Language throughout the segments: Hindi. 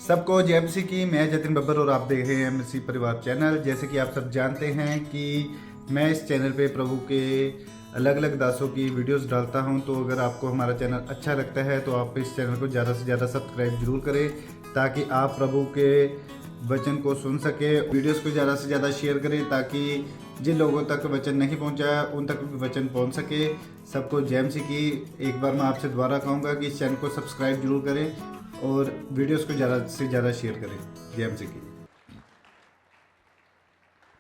सबको जय मसीह की। मैं जतिन बब्बर और आप देख रहे हैं मसीह परिवार चैनल। जैसे कि आप सब जानते हैं कि मैं इस चैनल पे प्रभु के अलग अलग दासों की वीडियोस डालता हूं, तो अगर आपको हमारा चैनल अच्छा लगता है तो आप इस चैनल को ज़्यादा से ज़्यादा सब्सक्राइब जरूर करें, ताकि आप प्रभु के वचन को सुन सके। वीडियोस को ज़्यादा से ज़्यादा शेयर करें, ताकि जिन लोगों तक वचन नहीं पहुंचा उन तक भी वचन पहुंच सके। सबको जय मसीह की। एक बार मैं आपसे दोबारा कहूँगा कि इस चैनल को सब्सक्राइब जरूर करें और वीडियोस को ज़्यादा से ज़्यादा शेयर करें। जय मसीह की।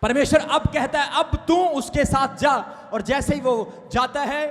परमेश्वर अब कहता है अब तू उसके साथ जा, और जैसे ही वो जाता है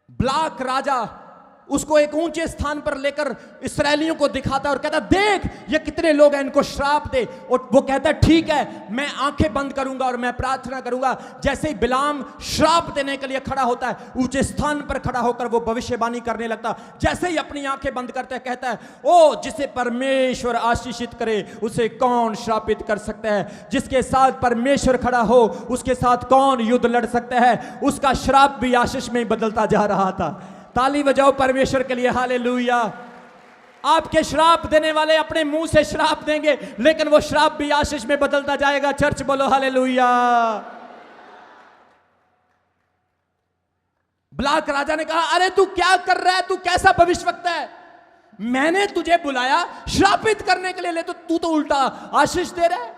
ब्लाक राजा उसको एक ऊंचे स्थान पर लेकर इस्राएलियों को दिखाता है और कहता देख ये कितने लोग हैं, इनको श्राप दे। और वो कहता है ठीक है, मैं आंखें बंद करूंगा और मैं प्रार्थना करूंगा। जैसे ही बिलाम श्राप देने के लिए खड़ा होता है, ऊंचे स्थान पर खड़ा होकर वो भविष्यवाणी करने लगता। जैसे ही अपनी आंखें बंद करता है कहता है ओ जिसे परमेश्वर आशीषित करे उसे कौन श्रापित कर सकता है। जिसके साथ परमेश्वर खड़ा हो उसके साथ कौन युद्ध लड़ सकता है। उसका श्राप भी आशीष में बदलता जा रहा था। ताली बजाओ परमेश्वर के लिए, हालेलुया। आपके श्राप देने वाले अपने मुंह से श्राप देंगे, लेकिन वो श्राप भी आशीष में बदलता जाएगा। चर्च बोलो हालेलुया। ब्लाक राजा ने कहा अरे तू क्या कर रहा है, तू कैसा भविष्यवक्ता है। मैंने तुझे बुलाया श्रापित करने के लिए, तू तो उल्टा आशीष दे रहा है।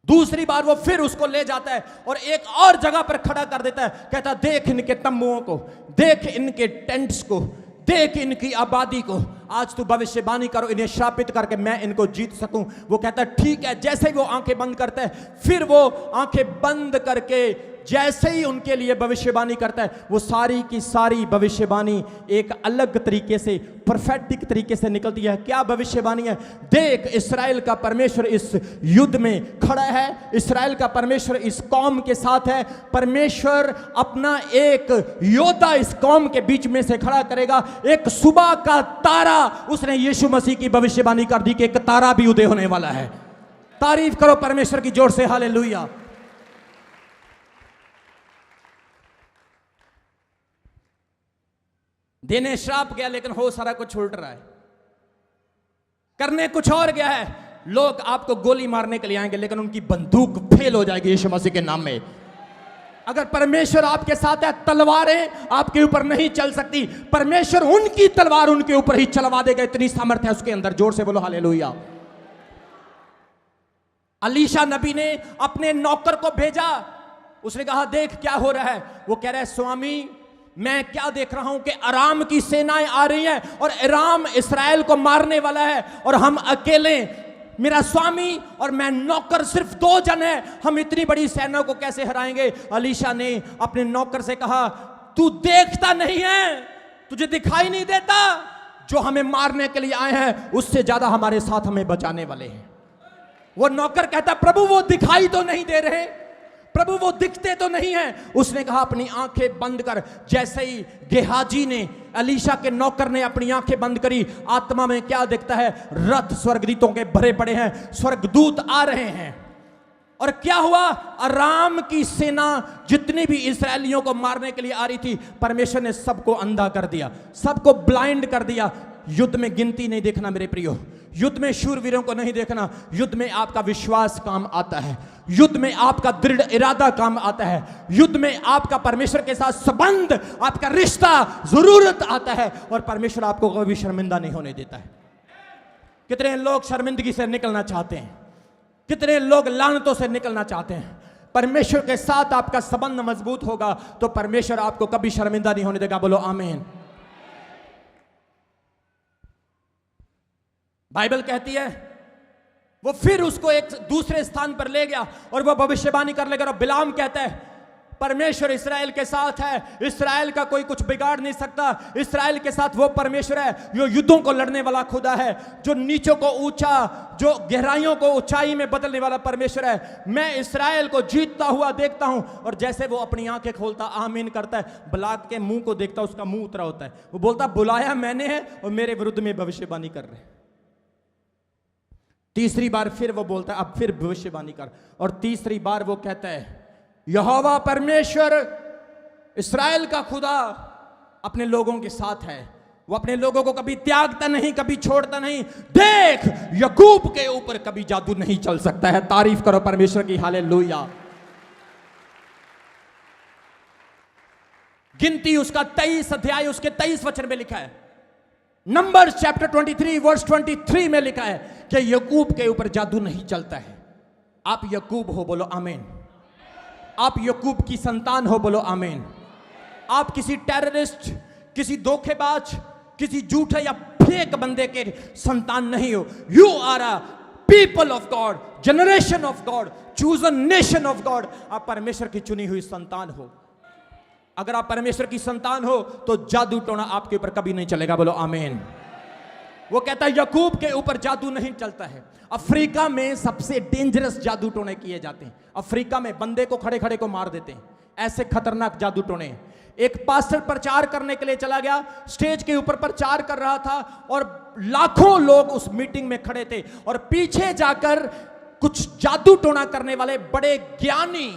दूसरी बार वो फिर उसको ले जाता है और एक और जगह पर खड़ा कर देता है। कहता देख इनके तंबुओं को, देख इनके टेंट्स को, देख इनकी आबादी को। आज तू भविष्यवाणी करो इन्हें श्रापित करके मैं इनको जीत सकूं। वो कहता है ठीक है। जैसे ही वो आंखें बंद करता है, फिर वो आंखें बंद करके जैसे ही उनके लिए भविष्यवाणी करता है, वो सारी की सारी भविष्यवाणी एक अलग तरीके से, परफेक्ट तरीके से निकलती है। क्या भविष्यवाणी है? देख इस्राएल का परमेश्वर इस युद्ध में खड़ा है, इस्राएल का परमेश्वर इस कौम के साथ है। परमेश्वर अपना एक योद्धा इस कौम के बीच में से खड़ा करेगा। एक सुबह का तारा, उसने यीशु मसीह की भविष्यवाणी कर दी कि एक तारा भी उदय होने वाला है। तारीफ करो परमेश्वर की जोर से, हालेलुया। देने श्राप गया, लेकिन हो सारा कुछ उल्ट रहा है। करने कुछ और गया है। लोग आपको गोली मारने के लिए आएंगे, लेकिन उनकी बंदूक फेल हो जाएगी यीशु मसीह के नाम में। अगर परमेश्वर आपके साथ है, तलवारें आपके ऊपर नहीं चल सकती। परमेश्वर उनकी तलवार उनके ऊपर ही चलवा देगा, इतनी सामर्थ्य है उसके अंदर। जोर से बोलो हालेलुया। अलीशा नबी ने अपने नौकर को भेजा। उसने कहा देख क्या हो रहा है। वो कह रहा है स्वामी मैं क्या देख रहा हूं कि अराम की सेनाएं आ रही हैं और अराम इस्राएल को मारने वाला है, और हम अकेले, मेरा स्वामी और मैं नौकर सिर्फ 2 जन हैं। हम इतनी बड़ी सेना को कैसे हराएंगे। अलीशा ने अपने नौकर से कहा तू देखता नहीं है, तुझे दिखाई नहीं देता, जो हमें मारने के लिए आए हैं उससे ज्यादा हमारे साथ हमें बचाने वाले हैं। वो नौकर कहता प्रभु वो दिखाई तो नहीं दे रहे, प्रभु वो दिखते तो नहीं है। उसने कहा अपनी आंखें बंद कर। जैसे ही गेहाजी ने, अलीशा के नौकर ने अपनी आंखें बंद करी, आत्मा में क्या दिखता है? रथ स्वर्गदूतों के भरे पड़े हैं, स्वर्गदूत आ रहे हैं। और क्या हुआ? अराम की सेना जितनी भी इस्राएलियों को मारने के लिए आ रही थी, परमेश्वर ने सबको अंधा कर दिया, सबको ब्लाइंड कर दिया। युद्ध में गिनती नहीं देखना मेरे प्रियो, युद्ध में शूरवीरों को नहीं देखना। युद्ध में आपका विश्वास काम आता है, युद्ध में आपका दृढ़ इरादा काम आता है, युद्ध में आपका परमेश्वर के साथ संबंध, आपका रिश्ता जरूरत आता है, और परमेश्वर आपको कभी शर्मिंदा नहीं होने देता है। कितने लोग शर्मिंदगी से निकलना चाहते हैं, कितने लोग लानतों से निकलना चाहते हैं। परमेश्वर के साथ आपका संबंध मजबूत होगा तो परमेश्वर आपको कभी शर्मिंदा नहीं होने देगा। बोलो आमीन। बाइबल कहती है वो फिर उसको एक दूसरे स्थान पर ले गया और वो भविष्यवाणी कर लेगा। और बिलाम कहता है परमेश्वर इस्राएल के साथ है, इस्राएल का कोई कुछ बिगाड़ नहीं सकता। इस्राएल के साथ वो परमेश्वर है जो युद्धों को लड़ने वाला खुदा है, जो नीचों को ऊंचा, जो गहराइयों को ऊंचाई में बदलने वाला परमेश्वर है। मैं इस्राएल को जीतता हुआ देखता हूं। और जैसे वो अपनी आंखें खोलता, आमीन करता है, ब्लाक के मुंह को देखता, उसका मुंह उतरा होता है। वो बोलता बुलाया मैंने है और मेरे विरुद्ध में भविष्यवाणी कर रहे। तीसरी बार फिर वो बोलता है अब फिर भविष्यवाणी कर। और तीसरी बार वो कहता है यहोवा परमेश्वर इस्राएल का खुदा अपने लोगों के साथ है। वो अपने लोगों को कभी त्यागता नहीं, कभी छोड़ता नहीं। देख, याकूब के ऊपर कभी जादू नहीं चल सकता है। तारीफ करो परमेश्वर की, हालेलुया। गिनती उसका 23 अध्याय उसके 23 वचन में लिखा है। नंबर चैप्टर 23 वर्स 23 में लिखा है कि याकूब के ऊपर जादू नहीं चलता है। आप याकूब हो, बोलो आमीन। आप याकूब की संतान हो, बोलो आमीन। आप किसी टेररिस्ट, किसी धोखेबाज, किसी झूठे या फेक बंदे के संतान नहीं हो। You are a people of God, generation of God, chosen nation of God. आप परमेश्वर की चुनी हुई संतान हो। अगर आप परमेश्वर की संतान हो तो जादू टोना आपके ऊपर कभी नहीं चलेगा, बोलो आमीन। वो कहता है याकूब के ऊपर जादू नहीं चलता है। अफ्रीका में सबसे डेंजरस जादू टोने किए जाते हैं। अफ्रीका में बंदे को खड़े खड़े को मार देते हैं, ऐसे खतरनाक जादू टोने। एक पास्टर प्रचार करने के लिए चला गया, स्टेज के ऊपर प्रचार कर रहा था और लाखों लोग उस मीटिंग में खड़े थे और पीछे जाकर कुछ जादू टोना करने वाले बड़े ज्ञानी,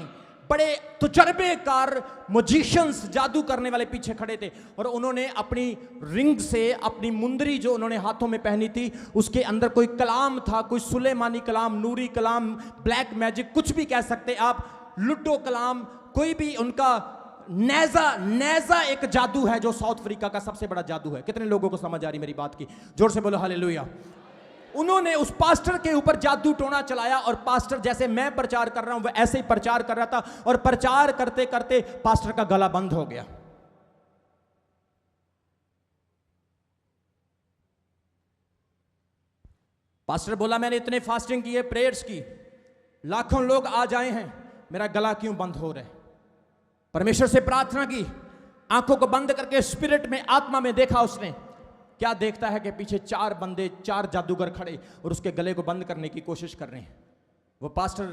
बड़े तजुर्बेकार म्यूजिशियंस, जादू करने वाले पीछे खड़े थे और उन्होंने अपनी रिंग से अपनी मुंदरी जो उन्होंने हाथों में पहनी थी उसके अंदर कोई कलाम था, कोई सुलेमानी कलाम, नूरी कलाम, ब्लैक मैजिक, कुछ भी कह सकते आप, लुडो कलाम, कोई भी उनका नेजा एक जादू है जो साउथ अफ्रीका का सबसे बड़ा जादू है। कितने लोगों को समझ आ रही मेरी बात की? जोर से बोलो हालेलुया। उन्होंने उस पास्टर के ऊपर जादू टोना चलाया और पास्टर जैसे मैं प्रचार कर रहा हूं वह ऐसे ही प्रचार कर रहा था और प्रचार करते करते पास्टर का गला बंद हो गया। पास्टर बोला मैंने इतने फास्टिंग किए, प्रेयर्स की, लाखों लोग आ जाए हैं, मेरा गला क्यों बंद हो रहा है? परमेश्वर से प्रार्थना की, आंखों को बंद करके स्पिरिट में, आत्मा में देखा। उसने क्या देखता है कि पीछे 4 बंदे, 4 जादूगर खड़े और उसके गले को बंद करने की कोशिश कर रहे हैं। वो पास्टर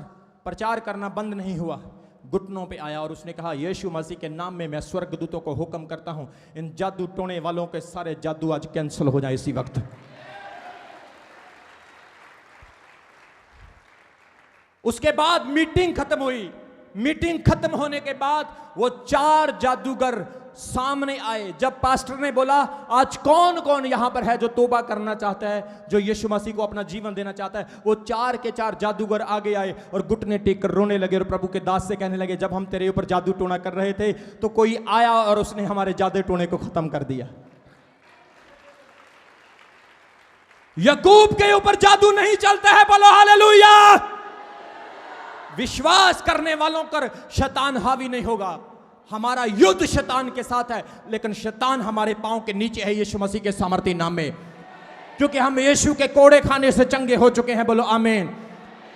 प्रचार करना बंद नहीं हुआ, घुटनों पे आया और उसने कहा यीशु मसीह के नाम में मैं स्वर्गदूतों को हुक्म करता हूं, इन जादू टोने वालों के सारे जादू आज कैंसिल हो जाए इसी वक्त। उसके बाद मीटिंग खत्म हुई। मीटिंग खत्म होने के बाद वो 4 जादूगर सामने आए। जब पास्टर ने बोला आज कौन कौन यहां पर है जो तौबा करना चाहता है, जो यीशु मसीह को अपना जीवन देना चाहता है, वो 4 के 4 जादूगर आगे आए और घुटने टेक कर रोने लगे और प्रभु के दास से कहने लगे जब हम तेरे ऊपर जादू टोना कर रहे थे तो कोई आया और उसने हमारे जादू टोने को खत्म कर दिया। याकूब के ऊपर जादू नहीं चलता है, बोलो हालेलुया। विश्वास करने वालों पर शैतान हावी नहीं होगा। हमारा युद्ध शैतान के साथ है, लेकिन शैतान हमारे पांव के नीचे है यीशु मसीह के सामर्थी नाम में, क्योंकि हम यीशु के कोड़े खाने से चंगे हो चुके हैं, बोलो आमीन।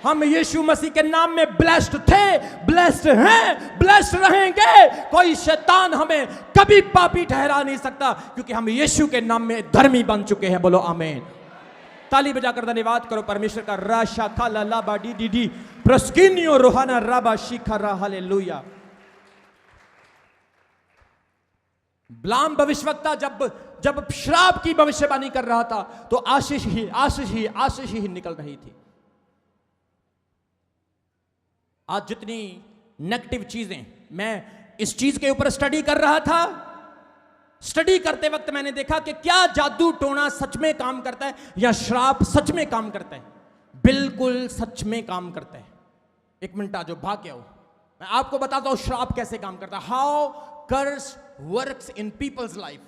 हम यीशु मसीह के नाम में ब्लेस्ड थे, ब्लेस्ड हैं, ब्लेस्ड रहेंगे। कोई शैतान हमें कभी पापी ठहरा नहीं सकता, क्योंकि हम यीशु के नाम में धर्मी बन चुके हैं, बोलो आमीन। ताली बजाकर धन्यवाद करो परमेश्वर का। राशा खाला लाबा डी डी डी प्रस्किनियो रोहाना राबा शिखरा हालेलुया। बिलाम भविष्यवक्ता जब श्राप की भविष्यवाणी कर रहा था तो आशीष ही निकल रही थी। आज जितनी नेगेटिव चीजें, मैं इस चीज के ऊपर स्टडी कर रहा था, स्टडी करते वक्त मैंने देखा कि क्या जादू टोना सच में काम करता है या श्राप सच में काम करता है। बिल्कुल सच में काम करता है। एक मिनट आ जाओ, भाग के आओ, मैं आपको बताता हूं श्राप कैसे काम करता है। How curse works in people's life.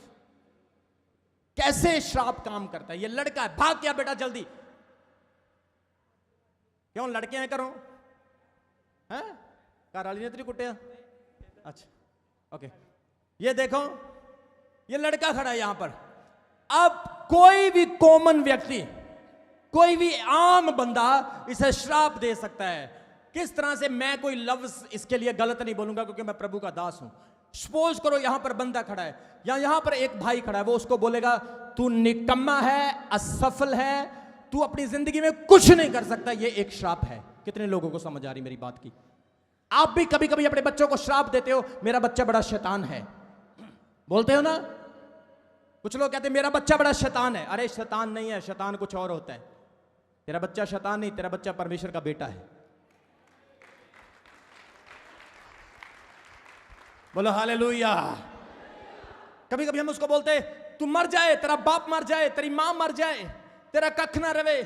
कैसे श्राप काम करता है। ये लड़का है, भाग क्या बेटा जल्दी। क्यों लड़के हैं करो हैं? काराली ने तेरी कुटिया। अच्छा ओके, ये देखो ये लड़का खड़ा है यहां पर। अब कोई भी कॉमन व्यक्ति, कोई भी आम बंदा इसे श्राप दे सकता है। किस तरह से, मैं कोई लफ्ज इसके लिए गलत नहीं बोलूंगा क्योंकि मैं प्रभु का दास हूं। सपोज करो यहां पर बंदा खड़ा है या यहां पर एक भाई खड़ा है, वो उसको बोलेगा तू निकम्मा है, असफल है, तू अपनी जिंदगी में कुछ नहीं कर सकता। ये एक श्राप है। कितने लोगों को समझ आ रही मेरी बात की? आप भी कभी कभी अपने बच्चों को श्राप देते हो, मेरा बच्चा बड़ा शैतान है, बोलते हो ना। कुछ लोग कहते हैं मेरा बच्चा बड़ा शैतान है। अरे शैतान नहीं है, शैतान कुछ और होता है। तेरा बच्चा शैतान नहीं, तेरा बच्चा परमेश्वर का बेटा है, बोलो हालेलुया। कभी कभी हम उसको बोलते तू मर जाए, तेरा बाप मर जाए, तेरी मां मर जाए, तेरा कख ना रवे,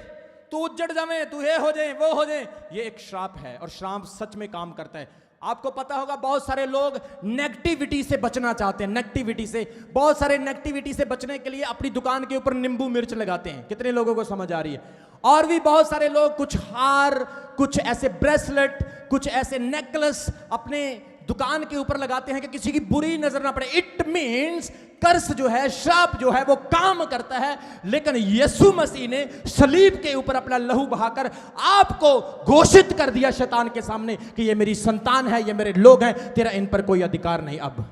तू उजड़ जावे, तू ये हो जाए वो हो जाए, ये एक श्राप है और श्राप सच में काम करता है। आपको पता होगा बहुत सारे लोग नेगेटिविटी से बचना चाहते हैं, नेगेटिविटी से, बहुत सारे नेगेटिविटी से बचने के लिए अपनी दुकान के ऊपर नींबू मिर्च लगाते हैं। कितने लोगों को समझ आ रही है? और भी बहुत सारे लोग कुछ हार, कुछ ऐसे ब्रेसलेट, कुछ ऐसे नेकलेस अपने दुकान के ऊपर लगाते हैं कि किसी की बुरी नजर ना पड़े। इट मीन्स कर्स जो है, श्राप जो है वो काम करता है, लेकिन यीशु मसीह ने सलीब के ऊपर अपना लहू बहाकर आपको घोषित कर दिया शैतान के सामने कि ये मेरी संतान है, ये मेरे लोग हैं, तेरा इन पर कोई अधिकार नहीं। अब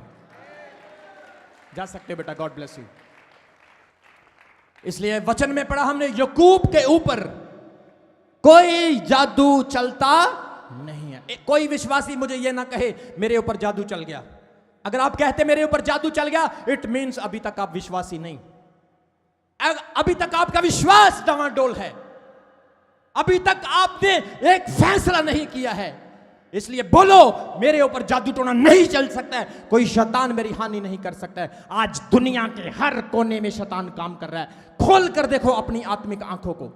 जा सकते हो बेटा, गॉड ब्लेस यू। इसलिए वचन में पढ़ा हमने, याकूब के ऊपर कोई जादू चलता नहीं है। कोई विश्वासी मुझे यह ना कहे मेरे ऊपर जादू चल गया। अगर आप कहते मेरे ऊपर जादू चल गया, इट मींस अभी तक आप विश्वासी नहीं, अभी तक आपका विश्वास डवाडोल है, अभी तक आपने एक फैसला नहीं किया है। इसलिए बोलो, मेरे ऊपर जादू टोना नहीं चल सकता है, कोई शैतान मेरी हानि नहीं कर सकता है। आज दुनिया के हर कोने में शैतान काम कर रहा है। खोल कर देखो अपनी आत्मिक आंखों को,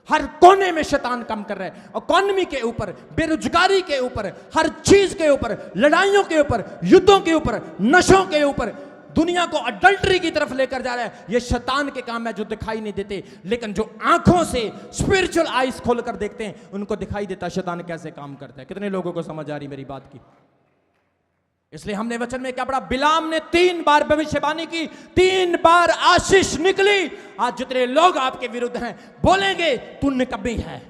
हर कोने में शैतान काम कर रहा है। इकोनॉमी के ऊपर, बेरोजगारी के ऊपर, हर चीज के ऊपर, लड़ाइयों के ऊपर, युद्धों के ऊपर, नशों के ऊपर, दुनिया को अडल्टरी की तरफ लेकर जा रहा है। ये शैतान के काम है जो दिखाई नहीं देते, लेकिन जो आंखों से स्पिरिचुअल आईज खोलकर देखते हैं उनको दिखाई देता शैतान कैसे काम करता है। कितने लोगों को समझ आ रही मेरी बात की? इसलिए हमने वचन में क्या पढ़ा? बिलाम ने 3 बार भविष्यवाणी की, 3 बार आशीष निकली। आज जितने लोग आपके विरुद्ध हैं बोलेंगे तू निकम्मी है,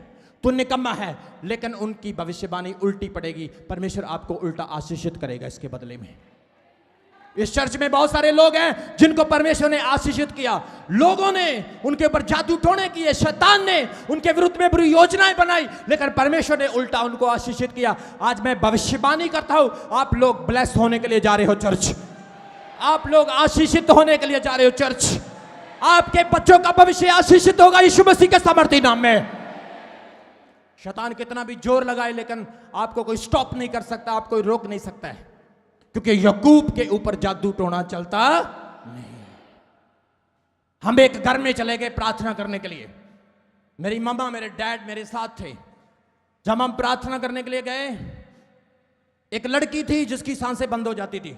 तू निकम्मा है, लेकिन उनकी भविष्यवाणी उल्टी पड़ेगी। परमेश्वर आपको उल्टा आशीषित करेगा इसके बदले में। इस चर्च में बहुत सारे लोग हैं जिनको परमेश्वर ने आशीषित किया। लोगों ने उनके ऊपर जादू टोने किए, शैतान ने उनके विरुद्ध में बुरी योजनाएं बनाई, लेकिन परमेश्वर ने उल्टा उनको आशीषित किया। आज मैं भविष्यवाणी करता हूं, आप लोग ब्लेस होने के लिए जा रहे हो चर्च, आप लोग आशीषित होने के लिए जा रहे हो चर्च। आपके बच्चों का भविष्य आशीषित होगा यीशु मसीह के सामर्थी नाम में। शैतान कितना भी जोर लगाए, लेकिन आपको कोई स्टॉप नहीं कर सकता, आपको कोई रोक नहीं सकता है, क्योंकि याकूब के ऊपर जादू टोना चलता नहीं है। हम एक घर में चले गए प्रार्थना करने के लिए। मेरी मम्मा, मेरे डैड मेरे साथ थे। जब हम प्रार्थना करने के लिए गए, एक लड़की थी जिसकी सांसें बंद हो जाती थी,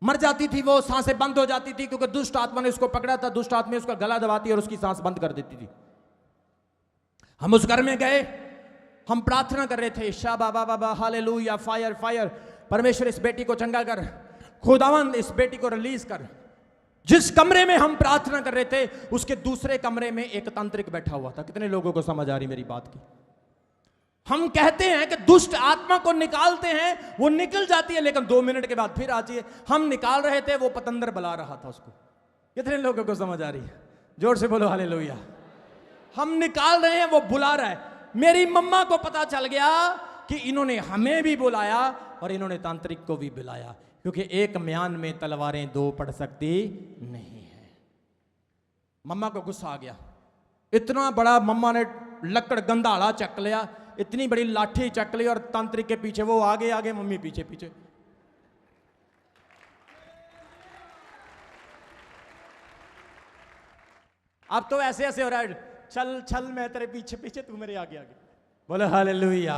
मर जाती थी वो, सांसें बंद हो जाती थी क्योंकि दुष्ट आत्मा ने उसको पकड़ा था। दुष्ट आत्मा उसका गला दबाती और उसकी सांस बंद कर देती थी। हम उस घर में गए, हम प्रार्थना कर रहे थे, शा बाबा बाबा हालेलुया, फायर फायर, परमेश्वर इस बेटी को चंगा कर, खुदावंद इस बेटी को रिलीज कर। जिस कमरे में हम प्रार्थना कर रहे थे उसके दूसरे कमरे में एक तांत्रिक बैठा हुआ था। कितने लोगों को समझ आ रही मेरी बात की? हम कहते हैं कि दुष्ट आत्मा को निकालते हैं, वो निकल जाती है, लेकिन 2 मिनट के बाद फिर आती है। हम निकाल रहे थे, वो पतंदर बुला रहा था उसको। कितने लोगों को समझ आ रही है? जोर से बोलो हालेलुया। हम निकाल रहे हैं, वो बुला रहा है। मेरी मम्मा को पता चल गया कि इन्होंने हमें भी बुलाया और इन्होंने तांत्रिक को भी बुलाया, क्योंकि एक म्यान में तलवारें 2 पड़ सकती नहीं है। मम्मा को गुस्सा आ गया। इतना बड़ा, मम्मा ने लकड़ गंधाड़ा चक लिया, इतनी बड़ी लाठी चक ली, और तांत्रिक के पीछे, वो आगे आगे, मम्मी पीछे पीछे। अब तो ऐसे ऐसे हो रहा है, चल चल मैं तेरे पीछे पीछे, तू मेरे आगे आगे। बोलो हालेलुया।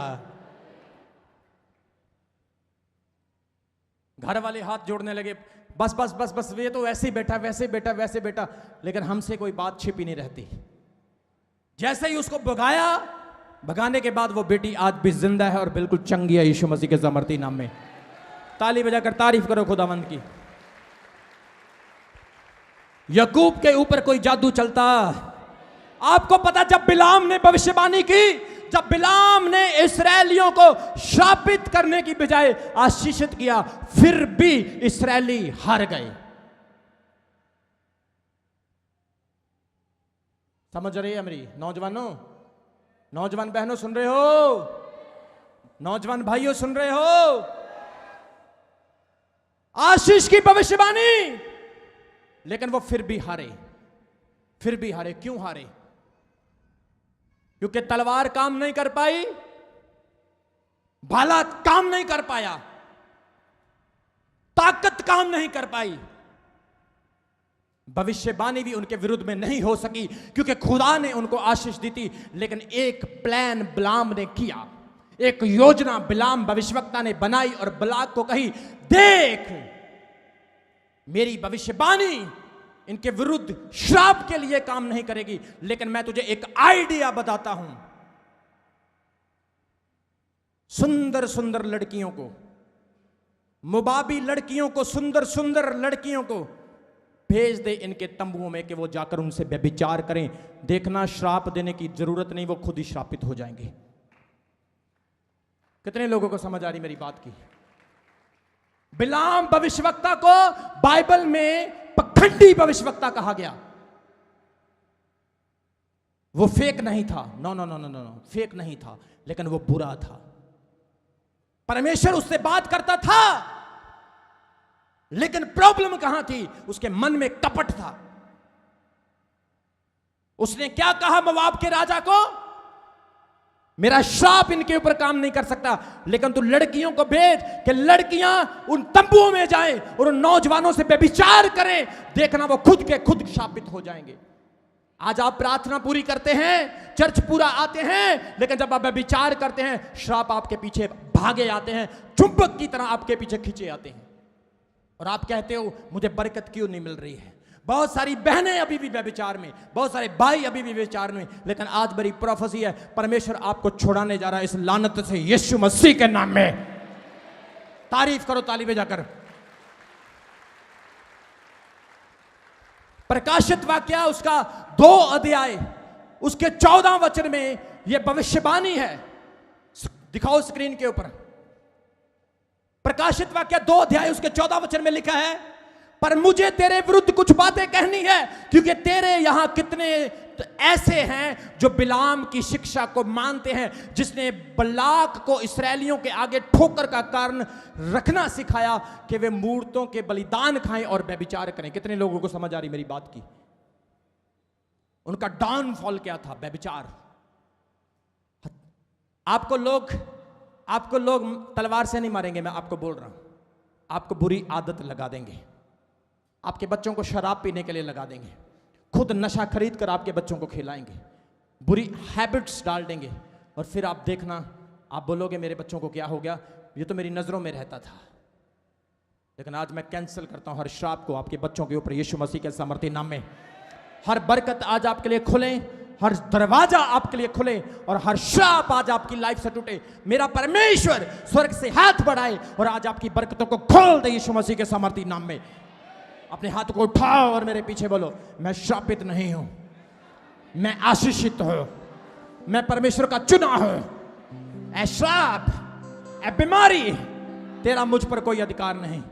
घर वाले हाथ जोड़ने लगे, बस बस बस बस, ये तो वैसे ही बैठा, वैसे बैठा, वैसे बैठा, लेकिन हमसे कोई बात छिपी नहीं रहती। जैसे ही उसको भगाया, भगाने के बाद वो बेटी आज भी जिंदा है और बिल्कुल चंगी है यीशु मसीह के सामर्थी नाम में। ताली बजाकर तारीफ करो खुदावंद की। याकूब के ऊपर कोई जादू चलता। आपको पता, जब बिलाम ने भविष्यवाणी की, जब बिलाम ने इस्राएलियों को शापित करने की बजाय आशीषित किया, फिर भी इस्राएली हार गए। समझ रही है मेरी नौजवानों? नौजवान बहनों सुन रहे हो? नौजवान भाइयों सुन रहे हो? आशीष की भविष्यवाणी, लेकिन वो फिर भी हारे। फिर भी हारे। क्यों हारे? क्योंकि तलवार काम नहीं कर पाई, भाला काम नहीं कर पाया, ताकत काम नहीं कर पाई। भविष्यवाणी भी उनके विरुद्ध में नहीं हो सकी क्योंकि खुदा ने उनको आशीष दी थी। लेकिन एक प्लान बिलाम ने किया, एक योजना बिलाम भविष्यवक्ता ने बनाई और बलाक को कही, देख मेरी भविष्यवाणी इनके विरुद्ध श्राप के लिए काम नहीं करेगी, लेकिन मैं तुझे एक आइडिया बताता हूं। सुंदर सुंदर लड़कियों को, मुबाबी लड़कियों को, सुंदर सुंदर लड़कियों को भेज दे इनके तंबुओं में कि वो जाकर उनसे व्यभिचार करें। देखना, श्राप देने की जरूरत नहीं, वो खुद ही श्रापित हो जाएंगे। कितने लोगों को समझ आ रही मेरी बात की? बिलाम भविष्यवक्ता को बाइबल में पखंडी भविष्यवक्ता कहा गया। वो फेक नहीं था, no no no no no, fake नहीं था, लेकिन वो बुरा था। परमेश्वर उससे बात करता था, लेकिन प्रॉब्लम कहां थी? उसके मन में कपट था। उसने क्या कहा मोआब के राजा को? मेरा श्राप इनके ऊपर काम नहीं कर सकता, लेकिन तू लड़कियों को भेज कि लड़कियां उन तंबुओं में जाएं और उन नौजवानों से व्यभिचार करें। देखना, वो खुद के खुद शापित हो जाएंगे। आज आप प्रार्थना पूरी करते हैं, चर्च पूरा आते हैं, लेकिन जब आप व्यभिचार करते हैं, श्राप आपके पीछे भागे आते हैं, चुंबक की तरह आपके पीछे खींचे आते हैं, और आप कहते हो मुझे बरकत क्यों नहीं मिल रही है। बहुत सारी बहनें अभी भी व्यभिचार में, बहुत सारे भाई अभी भी व्यभिचार में, लेकिन आज बड़ी प्रोफेसी है, परमेश्वर आपको छुड़ाने जा रहा है इस लानत से, यीशु मसीह के नाम में। तारीफ करो ताली बजाकर। प्रकाशित वाक्य उसका 2 अध्याय उसके 14 वचन में यह भविष्यवाणी है। दिखाओ स्क्रीन के ऊपर। प्रकाशित वाक्य 2 अध्याय उसके 14 वचन में लिखा है, पर मुझे तेरे विरुद्ध कुछ बातें कहनी है, क्योंकि तेरे यहां कितने ऐसे हैं जो बिलाम की शिक्षा को मानते हैं, जिसने बलाक को इसराइलियों के आगे ठोकर का कारण रखना सिखाया कि वे मूर्तों के बलिदान खाएं और व्यभिचार करें। कितने लोगों को समझ आ रही मेरी बात की? उनका डाउनफॉल क्या था? व्यभिचार। आपको लोग तलवार से नहीं मारेंगे, मैं आपको बोल रहा हूं, आपको बुरी आदत लगा देंगे, आपके बच्चों को शराब पीने के लिए लगा देंगे, खुद नशा खरीद कर आपके बच्चों को खिलाएंगे, बुरी हैबिट्स डाल देंगे, और फिर आप देखना, आप बोलोगे मेरे बच्चों को क्या हो गया, ये तो मेरी नजरों में रहता था। लेकिन आज मैं कैंसिल करता हूं हर श्राप को आपके बच्चों के ऊपर, यीशु मसीह के सामर्थ्य नाम में। हर बरकत आज आपके लिए खुले, हर दरवाजा आपके लिए खुले, और हर श्राप आज आपकी लाइफ से टूटे। मेरा परमेश्वर स्वर्ग से हाथ बढ़ाए और आज आपकी बरकतों को खोल दे यीशु मसीह के सामर्थ्य नाम में। अपने हाथ को उठाओ और मेरे पीछे बोलो, मैं श्रापित नहीं हूं, मैं आशीषित हूं, मैं परमेश्वर का चुना हूं। ऐ श्राप, ऐ बीमारी, तेरा मुझ पर कोई अधिकार नहीं।